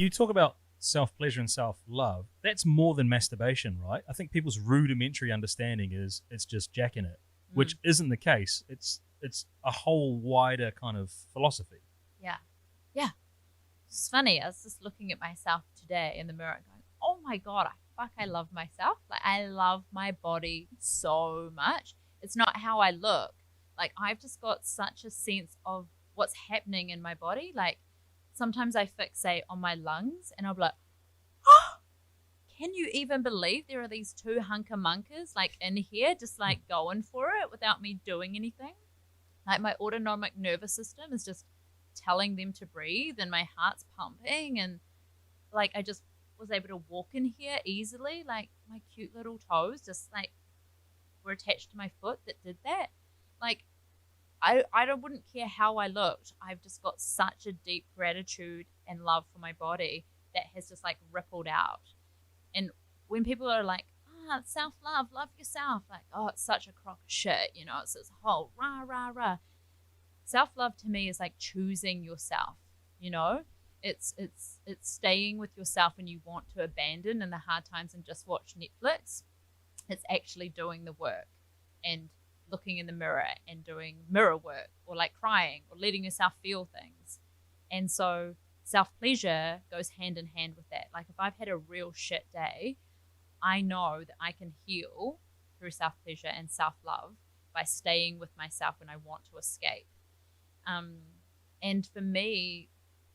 you talk about self-pleasure and self-love, that's more than masturbation, right? I think people's rudimentary understanding is it's just jacking it, which isn't the case. It's a whole wider kind of philosophy. Yeah. Yeah. It's funny. I was just looking at myself today in the mirror and going, oh my God, I love myself. Like, I love my body so much. It's not how I look. Like, I've just got such a sense of what's happening in my body. Like, sometimes I fixate on my lungs and I'll be like, oh, can you even believe there are these two hunker-munkers like in here just like going for it without me doing anything? Like, my autonomic nervous system is just telling them to breathe and my heart's pumping, and like I just was able to walk in here easily. Like, my cute little toes just like were attached to my foot that did that. Like, I wouldn't care how I looked. I've just got such a deep gratitude and love for my body that has just like rippled out. And when people are like, self-love, love yourself, like, oh, it's such a crock of shit, you know, it's this whole rah, rah, rah. Self-love to me is like choosing yourself, you know? It's staying with yourself when you want to abandon in the hard times and just watch Netflix. It's actually doing the work and looking in the mirror and doing mirror work, or like crying or letting yourself feel things. And so self-pleasure goes hand in hand with that. Like, if I've had a real shit day, I know that I can heal through self-pleasure and self-love by staying with myself when I want to escape. And for me,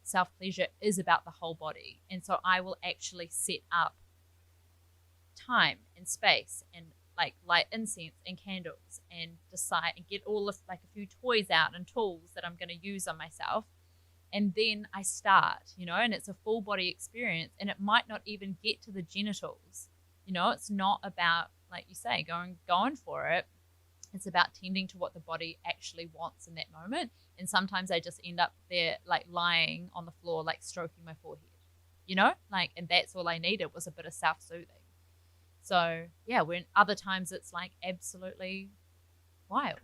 self-pleasure is about the whole body. And so I will actually set up time and space and like light incense and candles and decide and get all of like a few toys out and tools that I'm going to use on myself. And then I start, you know, and it's a full body experience, and it might not even get to the genitals. You know, it's not about, like you say, going for it. It's about tending to what the body actually wants in that moment. And sometimes I just end up there like lying on the floor, like stroking my forehead, you know, like, and that's all I needed was a bit of self-soothing. So yeah, when other times it's like absolutely wild.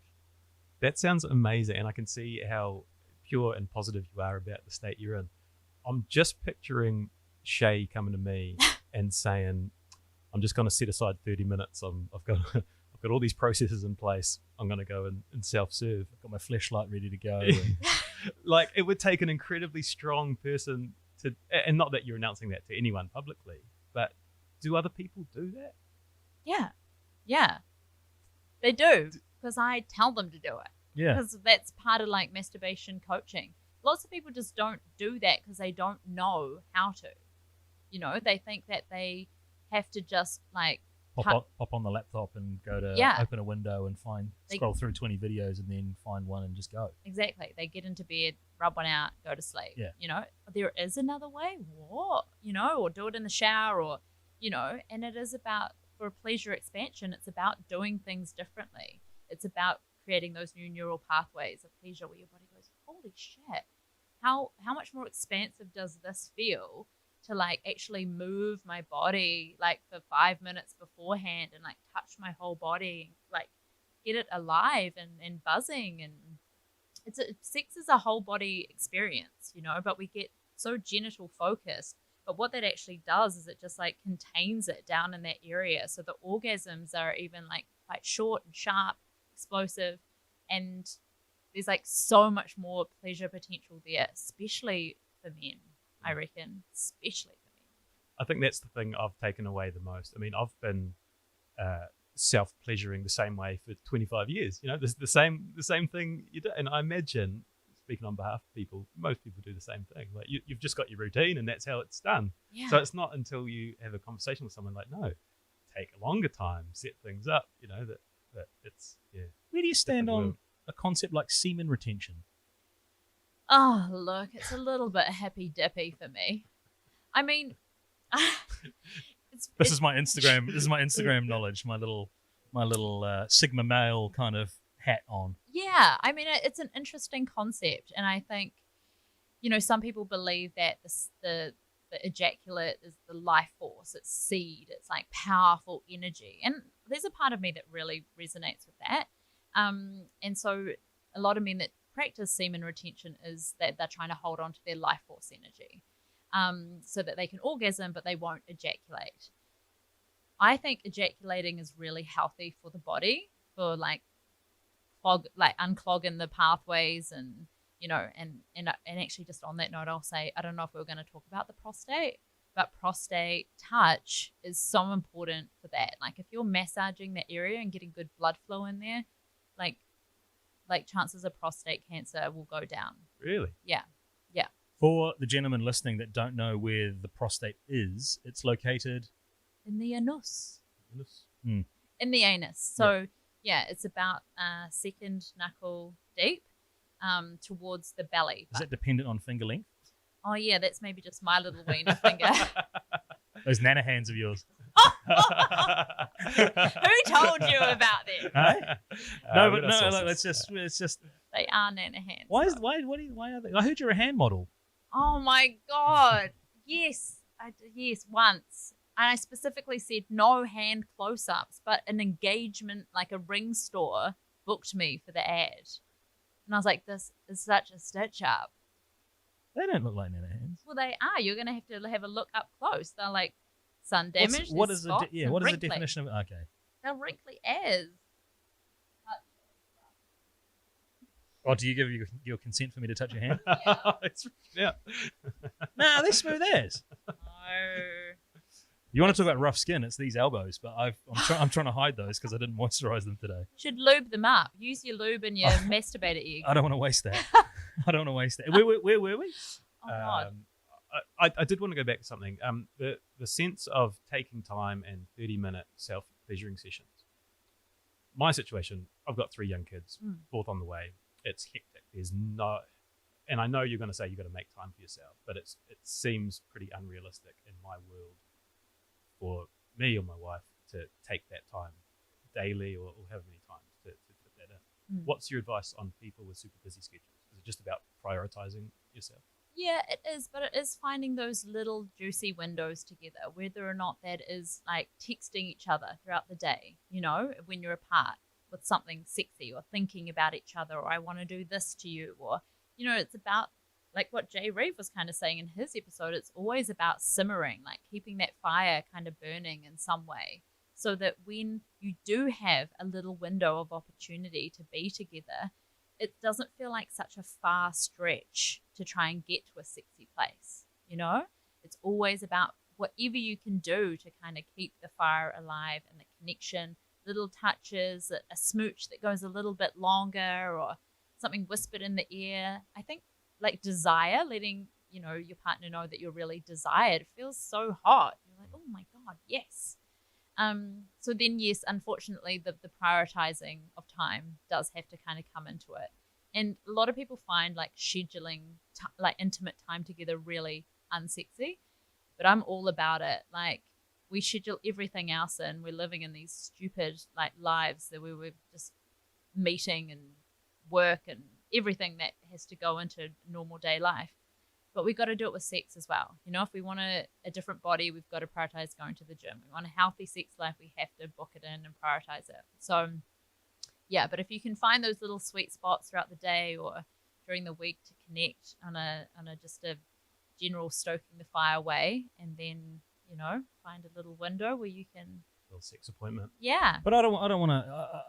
That sounds amazing. And I can see how pure and positive you are about the state you're in. I'm just picturing Shay coming to me and saying, I'm just going to set aside 30 minutes. I've got all these processes in place. I'm going to go and self-serve. I've got my fleshlight ready to go. Like, it would take an incredibly strong person to, and not that you're announcing that to anyone publicly, but do other people do that? Yeah, they do, because I tell them to do it. Yeah, because that's part of like masturbation coaching. Lots of people just don't do that because they don't know how to. You know, they think that they have to just like pop on the laptop and go to open a window and scroll through 20 videos and then find one and just go. Exactly. They get into bed, rub one out, go to sleep. Yeah. You know, there is another way. What? You know, or do it in the shower, or, you know, and it is about, for pleasure expansion, it's about doing things differently. It's about creating those new neural pathways of pleasure where your body goes, holy shit, how much more expansive does this feel to like actually move my body like for 5 minutes beforehand and like touch my whole body, like get it alive and buzzing. And sex is a whole body experience, you know, but we get so genital focused. But what that actually does is it just like contains it down in that area. So the orgasms are even like quite short and sharp, explosive, and there's like so much more pleasure potential there, especially for men, I reckon, especially for men. I think that's the thing I've taken away the most. I mean, I've been self-pleasuring the same way for 25 years. You know, the same thing you do. And I imagine, speaking on behalf of people, most people do the same thing. Like you've just got your routine and that's how it's done. Yeah. So it's not until you have a conversation with someone like, no, take a longer time, set things up, you know, that it's, yeah. Where do you stand on a concept like semen retention? Oh, look, it's a little bit hippy-dippy for me. I mean, this is my Instagram knowledge, my little Sigma male kind of hat on. Yeah, I mean, it's an interesting concept, and I think, you know, some people believe that the ejaculate is the life force, it's seed, it's like powerful energy, and there's a part of me that really resonates with that. And so a lot of men that practice semen retention is that they're trying to hold on to their life force energy. so that they can orgasm, but they won't ejaculate. I think ejaculating is really healthy for the body, for unclogging the pathways, and and actually, just on that note, I'll say, I don't know if we were going to talk about the prostate, but prostate touch is so important for that. Like if you're massaging that area and getting good blood flow in there, like chances of prostate cancer will go down. Really? Yeah. For the gentlemen listening that don't know where the prostate is, it's located In the anus. Mm. In the anus. So yeah, it's about second knuckle deep towards the belly. Is it dependent on finger length? Oh yeah, that's maybe just my little wiener finger. Those nana hands of yours. Who told you about that? Hey? No, but no. Look, it's just. They are nana hands. Why are they? I heard you're a hand model. Oh my god! Yes, yes, once. And I specifically said no hand close-ups, but an engagement, like a ring store, booked me for the ad. And I was like, this is such a stitch-up. They don't look like nana hands. Well, they are. You're going to have a look up close. They're like sun damage. What is the wrinkly. definition of? Okay. They're wrinkly as. Oh, do you give your consent for me to touch your hand? Yeah. It's yeah. Nah, they're smooth as. No. You want to talk about rough skin? It's these elbows, but I'm trying to hide those because I didn't moisturize them today. Should lube them up. Use your lube and your masturbator egg. I don't want to waste that. I don't want to waste that. Where were we? Oh god. I did want to go back to something. The sense of taking time and 30-minute self-pleasuring sessions. My situation, I've got 3 young kids, fourth on the way. It's hectic. There's no, and I know you're going to say you've got to make time for yourself, but it seems pretty unrealistic in my world for me or my wife to take that time daily or however many times to fit that in. What's your advice on people with super busy schedules? Is it just about prioritizing yourself? Yeah, it is, but it is finding those little juicy windows together, whether or not that is like texting each other throughout the day, when you're apart with something sexy, or thinking about each other, or I want to do this to you, or, it's about like what Jay Reeve was kind of saying in his episode. It's always about simmering, like keeping that fire kind of burning in some way, so that when you do have a little window of opportunity to be together, it doesn't feel like such a far stretch to try and get to a sexy place. It's always about whatever you can do to kind of keep the fire alive and the connection, little touches, a smooch that goes a little bit longer, or something whispered in the ear. I think like desire, letting your partner know that you're really desired, feels so hot. You're like, oh my god, yes. So then, yes, unfortunately, the prioritizing of time does have to kind of come into it. And a lot of people find like scheduling like intimate time together really unsexy, but I'm all about it. Like, we schedule everything else in. We're living in these stupid like lives that we're just meeting and work and everything that has to go into normal day life. But we got to do it with sex as well. If we want a different body, we've got to prioritize going to the gym. We want a healthy sex life, we have to book it in and prioritize it. So yeah, but if you can find those little sweet spots throughout the day or during the week to connect on a just a general stoking the fire way, and then find a little window where you can Little sex appointment. Yeah. But I don't want to.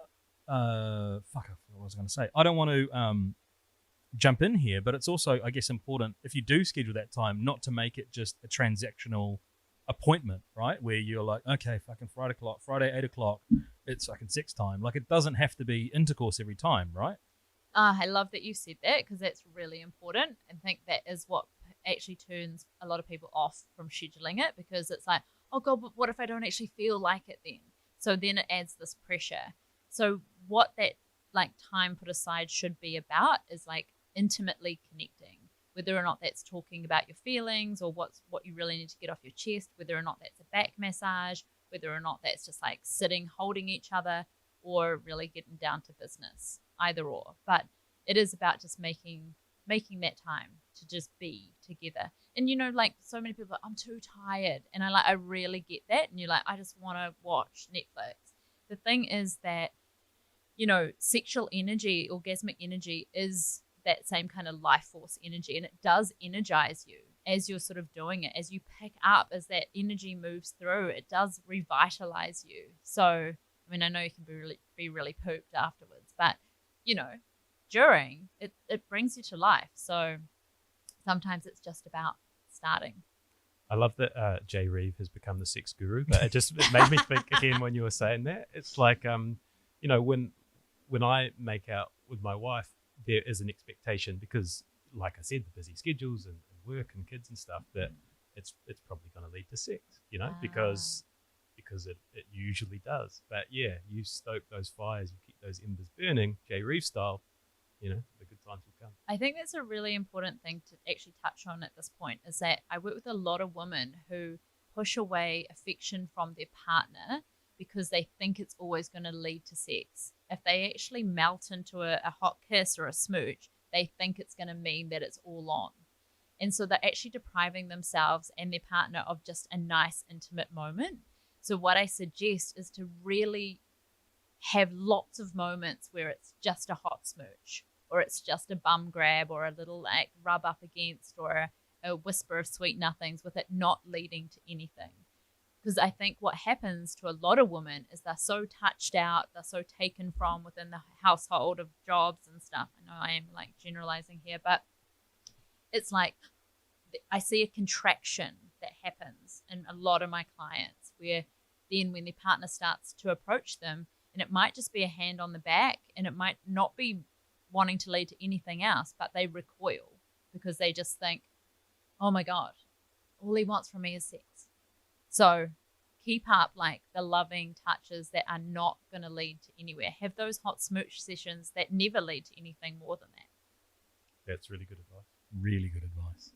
Fuck, I forgot what I was going to say. I don't want to jump in here, but it's also, I guess, important if you do schedule that time not to make it just a transactional appointment, right? Where you're like, okay, fucking Friday 8 o'clock, it's fucking sex time. Like, it doesn't have to be intercourse every time, right? I love that you said that, because that's really important. I think that is what actually turns a lot of people off from scheduling it, because it's like, oh god, but what if I don't actually feel like it then? So then it adds this pressure. So what that like time put aside should be about is like intimately connecting, whether or not that's talking about your feelings or what you really need to get off your chest, whether or not that's a back massage, whether or not that's just like sitting holding each other, or really getting down to business, either or. But it is about just making that time to just be together. And like so many people are like, I'm too tired, and I really get that. And you're like, I just want to watch Netflix. The thing is that sexual energy, orgasmic energy, is that same kind of life force energy, and it does energize you. as you're sort of doing it, as you pick up, as that energy moves through, it does revitalize you. So, I mean, I know you can be really pooped afterwards, but, you know, during, it brings you to life. So sometimes it's just about starting. I love that Jay Reeve has become the sex guru, but it made me think again when you were saying that. It's like, you know, when I make out with my wife, there is an expectation because, like I said, the busy schedules and work and kids and stuff, that it's probably going to lead to sex, you know, because it usually does. But yeah, you stoke those fires, you keep those embers burning, Jay Reeve style, you know, the good times will come. I think that's a really important thing to actually touch on at this point, is that I work with a lot of women who push away affection from their partner because they think it's always going to lead to sex. If they actually melt into a hot kiss or a smooch, they think it's going to mean that it's all on. And so they're actually depriving themselves and their partner of just a nice, intimate moment. So what I suggest is to really have lots of moments where it's just a hot smooch, or it's just a bum grab, or a little like rub up against, or a whisper of sweet nothings, with it not leading to anything. Because I think what happens to a lot of women is they're so touched out, they're so taken from within the household of jobs and stuff. I know I am like generalizing here, but it's like I see a contraction that happens in a lot of my clients, where then when their partner starts to approach them, and it might just be a hand on the back, and it might not be wanting to lead to anything else, but they recoil because they just think, oh my God, all he wants from me is sex. So keep up like the loving touches that are not going to lead to anywhere. Have those hot smooch sessions that never lead to anything more than that. That's really good advice. Really good advice.